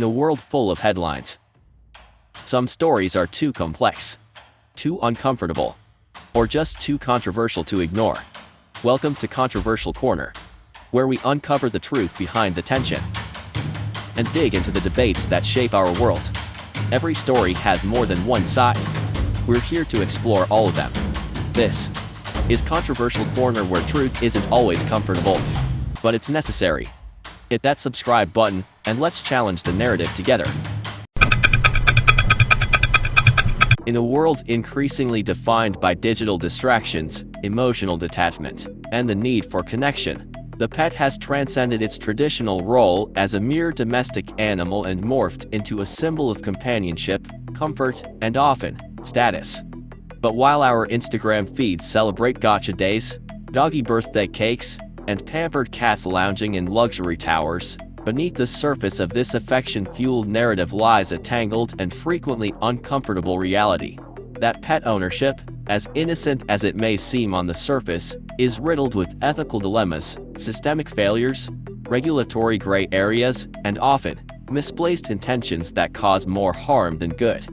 In a world full of headlines, some stories are too complex, too uncomfortable, or just too controversial to ignore. Welcome to Controversial Corner, where we uncover the truth behind the tension and dig into the debates that shape our world. Every story has more than one side. We're here to explore all of them. This is Controversial Corner, where truth isn't always comfortable, but it's necessary. Hit that subscribe button, and let's challenge the narrative together. In a world increasingly defined by digital distractions, emotional detachment, and the need for connection, the pet has transcended its traditional role as a mere domestic animal and morphed into a symbol of companionship, comfort, and often, status. But while our Instagram feeds celebrate gotcha days, doggy birthday cakes, and pampered cats lounging in luxury towers, beneath the surface of this affection-fueled narrative lies a tangled and frequently uncomfortable reality. That pet ownership, as innocent as it may seem on the surface, is riddled with ethical dilemmas, systemic failures, regulatory gray areas, and often, misplaced intentions that cause more harm than good.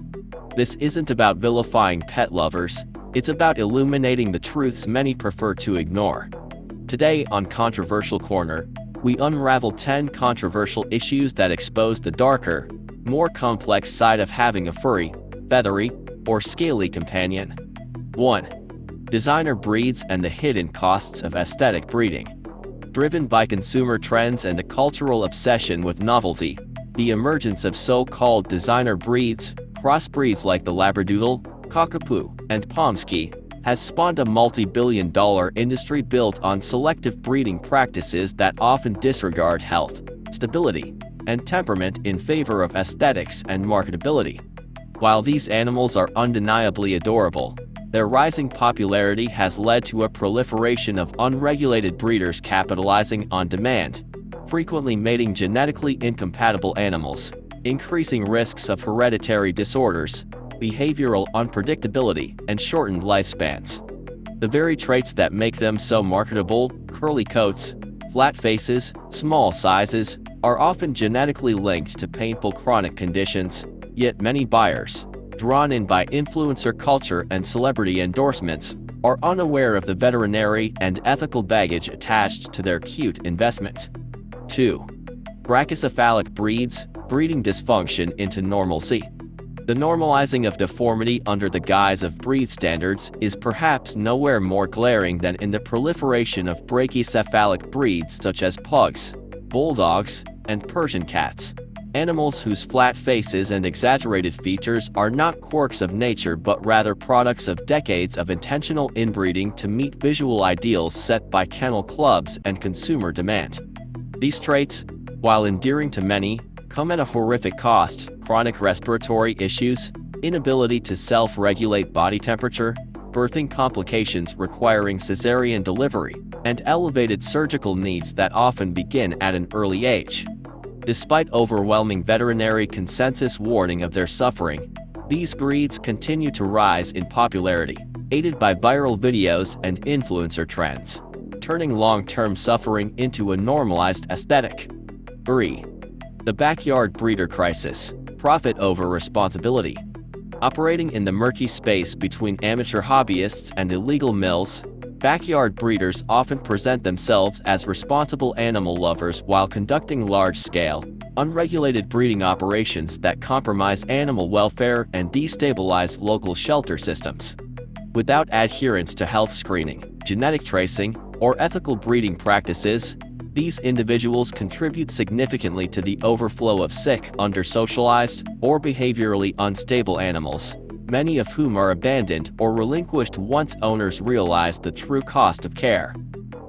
This isn't about vilifying pet lovers, it's about illuminating the truths many prefer to ignore. Today on Controversial Corner, we unravel 10 controversial issues that expose the darker, more complex side of having a furry, feathery, or scaly companion. 1. Designer breeds and the hidden costs of aesthetic breeding. Driven by consumer trends and a cultural obsession with novelty, the emergence of so-called designer breeds, crossbreeds like the Labradoodle, Cockapoo, and Pomsky, has spawned a multi-billion-dollar industry built on selective breeding practices that often disregard health, stability, and temperament in favor of aesthetics and marketability. While these animals are undeniably adorable, their rising popularity has led to a proliferation of unregulated breeders capitalizing on demand, frequently mating genetically incompatible animals, increasing risks of hereditary disorders, behavioral unpredictability, and shortened lifespans. The very traits that make them so marketable, curly coats, flat faces, small sizes, are often genetically linked to painful chronic conditions, yet many buyers, drawn in by influencer culture and celebrity endorsements, are unaware of the veterinary and ethical baggage attached to their cute investment. 2. Brachycephalic breeds, breeding dysfunction into normalcy. The normalizing of deformity under the guise of breed standards is perhaps nowhere more glaring than in the proliferation of brachycephalic breeds such as pugs, bulldogs, and Persian cats. Animals whose flat faces and exaggerated features are not quirks of nature but rather products of decades of intentional inbreeding to meet visual ideals set by kennel clubs and consumer demand. These traits, while endearing to many, come at a horrific cost: chronic respiratory issues, inability to self-regulate body temperature, birthing complications requiring cesarean delivery, and elevated surgical needs that often begin at an early age. Despite overwhelming veterinary consensus warning of their suffering, these breeds continue to rise in popularity, aided by viral videos and influencer trends, turning long-term suffering into a normalized aesthetic. 3. The backyard breeder crisis, profit over responsibility. Operating in the murky space between amateur hobbyists and illegal mills, backyard breeders often present themselves as responsible animal lovers while conducting large-scale, unregulated breeding operations that compromise animal welfare and destabilize local shelter systems. Without adherence to health screening, genetic tracing, or ethical breeding practices, these individuals contribute significantly to the overflow of sick, under-socialized, or behaviorally unstable animals, many of whom are abandoned or relinquished once owners realize the true cost of care.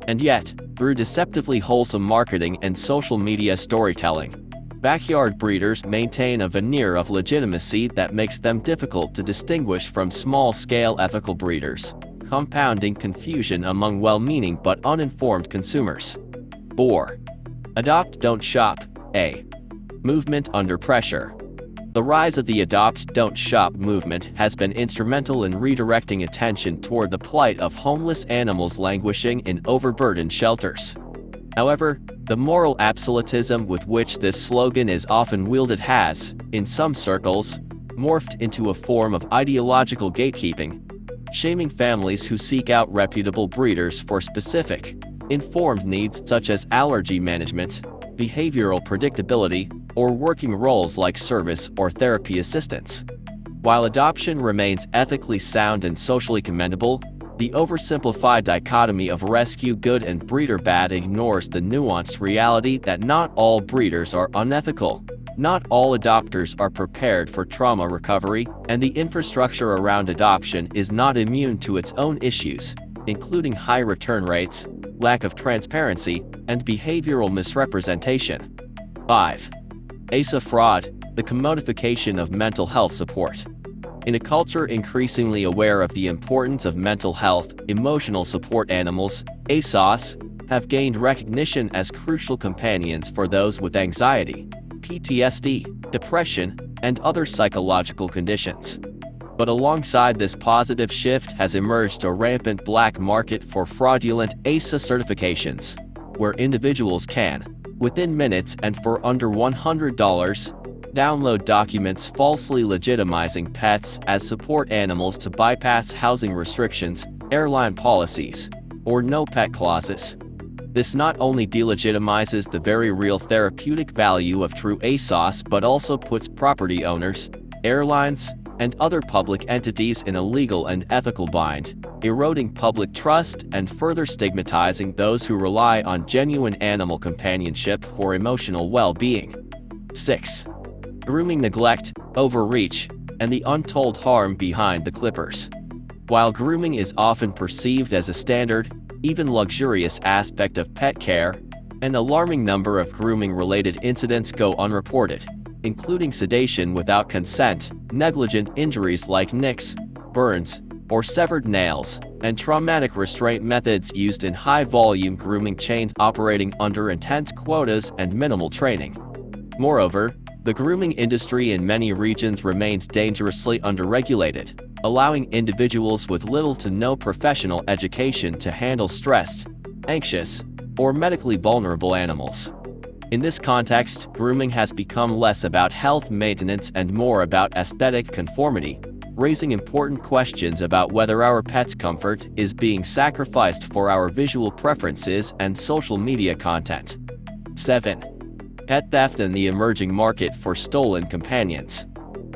And yet, through deceptively wholesome marketing and social media storytelling, backyard breeders maintain a veneer of legitimacy that makes them difficult to distinguish from small-scale ethical breeders, compounding confusion among well-meaning but uninformed consumers. 4. Adopt, don't shop, a movement under pressure. The rise of the Adopt, Don't Shop movement has been instrumental in redirecting attention toward the plight of homeless animals languishing in overburdened shelters. However, The moral absolutism with which this slogan is often wielded has, in some circles, morphed into a form of ideological gatekeeping, shaming families who seek out reputable breeders for specific, informed needs such as allergy management, behavioral predictability, or working roles like service or therapy assistance. While adoption remains ethically sound and socially commendable, the oversimplified dichotomy of rescue good and breeder bad ignores the nuanced reality that not all breeders are unethical, not all adopters are prepared for trauma recovery, and the infrastructure around adoption is not immune to its own issues, including high return rates, lack of transparency, and behavioral misrepresentation. 5. ASA fraud, the commodification of mental health support. In a culture increasingly aware of the importance of mental health, emotional support animals, ASOS, have gained recognition as crucial companions for those with anxiety, PTSD, depression, and other psychological conditions. But alongside this positive shift has emerged a rampant black market for fraudulent ASA certifications, where individuals can, within minutes and for under $100, download documents falsely legitimizing pets as support animals to bypass housing restrictions, airline policies, or no-pet clauses. This not only delegitimizes the very real therapeutic value of true ASOS but also puts property owners, airlines, and other public entities in a legal and ethical bind, eroding public trust and further stigmatizing those who rely on genuine animal companionship for emotional well-being. 6. Grooming neglect, overreach, and the untold harm behind the clippers. While grooming is often perceived as a standard, even luxurious aspect of pet care, an alarming number of grooming-related incidents go unreported, including sedation without consent, negligent injuries like nicks, burns, or severed nails, and traumatic restraint methods used in high-volume grooming chains operating under intense quotas and minimal training. Moreover, the grooming industry in many regions remains dangerously underregulated, allowing individuals with little to no professional education to handle stressed, anxious, or medically vulnerable animals. In this context, grooming has become less about health maintenance and more about aesthetic conformity, raising important questions about whether our pets' comfort is being sacrificed for our visual preferences and social media content. 7. Pet theft and the emerging market for stolen companions.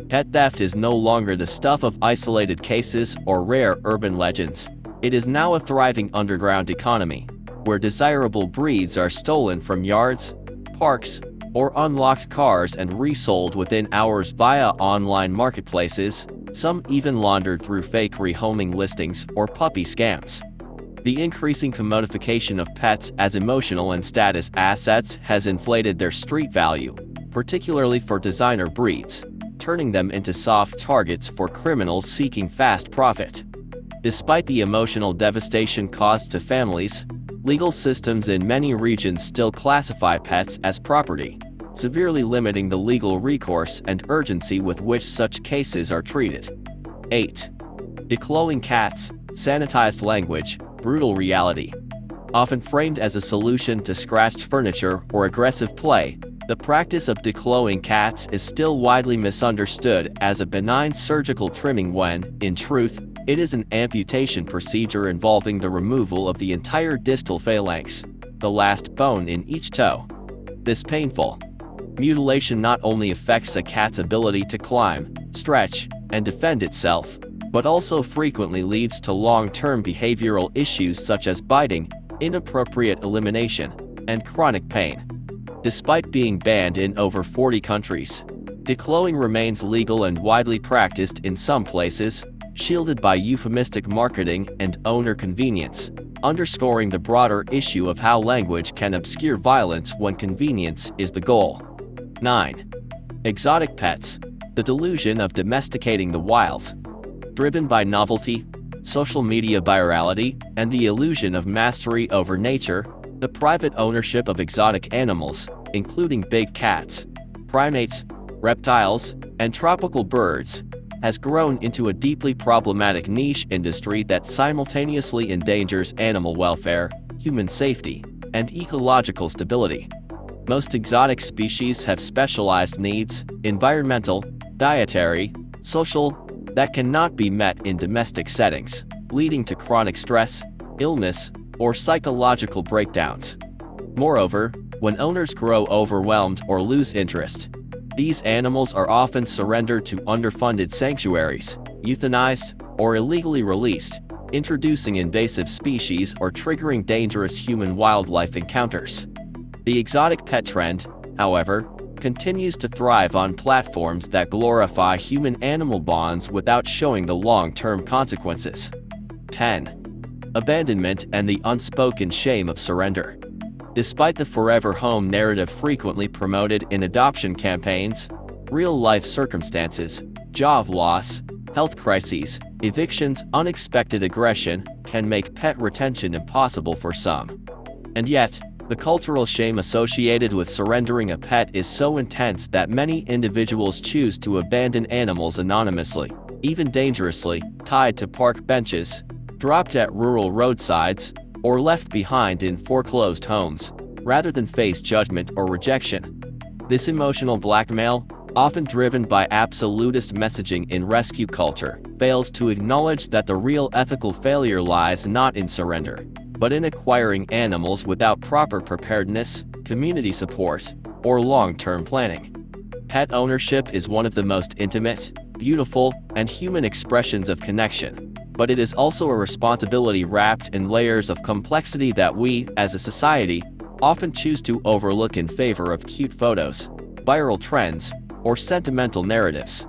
Pet theft is no longer the stuff of isolated cases or rare urban legends. It is now a thriving underground economy, where desirable breeds are stolen from yards, parks, or unlocked cars and resold within hours via online marketplaces, some even laundered through fake rehoming listings or puppy scams. The increasing commodification of pets as emotional and status assets has inflated their street value, particularly for designer breeds, turning them into soft targets for criminals seeking fast profit. Despite the emotional devastation caused to families, legal systems in many regions still classify pets as property, severely limiting the legal recourse and urgency with which such cases are treated. 8. Declawing cats, sanitized language, brutal reality. Often framed as a solution to scratched furniture or aggressive play, the practice of declawing cats is still widely misunderstood as a benign surgical trimming when, in truth, it is an amputation procedure involving the removal of the entire distal phalanx, the last bone in each toe. This painful mutilation not only affects a cat's ability to climb, stretch, and defend itself, but also frequently leads to long-term behavioral issues such as biting, inappropriate elimination, and chronic pain. Despite being banned in over 40 countries, declawing remains legal and widely practiced in some places, shielded by euphemistic marketing and owner convenience, underscoring the broader issue of how language can obscure violence when convenience is the goal. 9. Exotic pets, the delusion of domesticating the wild. Driven by novelty, social media virality, and the illusion of mastery over nature, the private ownership of exotic animals, including big cats, primates, reptiles, and tropical birds, has grown into a deeply problematic niche industry that simultaneously endangers animal welfare, human safety, and ecological stability. Most exotic species have specialized needs, environmental, dietary, social, that cannot be met in domestic settings, leading to chronic stress, illness, or psychological breakdowns. Moreover, when owners grow overwhelmed or lose interest, these animals are often surrendered to underfunded sanctuaries, euthanized, or illegally released, introducing invasive species or triggering dangerous human-wildlife encounters. The exotic pet trend, however, continues to thrive on platforms that glorify human-animal bonds without showing the long-term consequences. 10. Abandonment and the unspoken shame of surrender. Despite the forever home narrative frequently promoted in adoption campaigns, real-life circumstances, job loss, health crises, evictions, unexpected aggression can make pet retention impossible for some. And yet, the cultural shame associated with surrendering a pet is so intense that many individuals choose to abandon animals anonymously, even dangerously, tied to park benches, dropped at rural roadsides, or left behind in foreclosed homes, rather than face judgment or rejection. This emotional blackmail, often driven by absolutist messaging in rescue culture, fails to acknowledge that the real ethical failure lies not in surrender, but in acquiring animals without proper preparedness, community support, or long-term planning. Pet ownership is one of the most intimate, beautiful, and human expressions of connection, but it is also a responsibility wrapped in layers of complexity that we, as a society, often choose to overlook in favor of cute photos, viral trends, or sentimental narratives.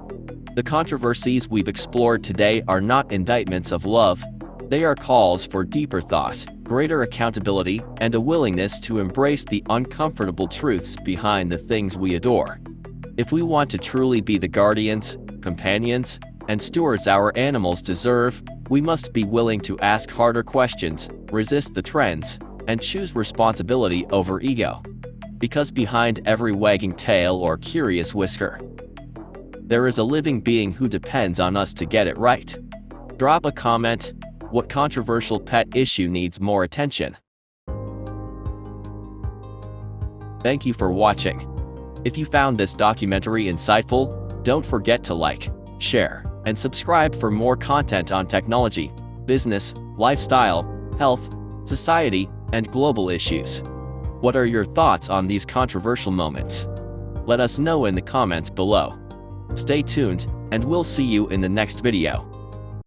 The controversies we've explored today are not indictments of love. They are calls for deeper thought, greater accountability, and a willingness to embrace the uncomfortable truths behind the things we adore. If we want to truly be the guardians, companions, and stewards our animals deserve, we must be willing to ask harder questions, resist the trends, and choose responsibility over ego. Because behind every wagging tail or curious whisker, there is a living being who depends on us to get it right. Drop a comment. What controversial pet issue needs more attention? Thank you for watching. If you found this documentary insightful, don't forget to like, share, and subscribe for more content on technology, business, lifestyle, health, society, and global issues. What are your thoughts on these controversial moments? Let us know in the comments below. Stay tuned, and we'll see you in the next video.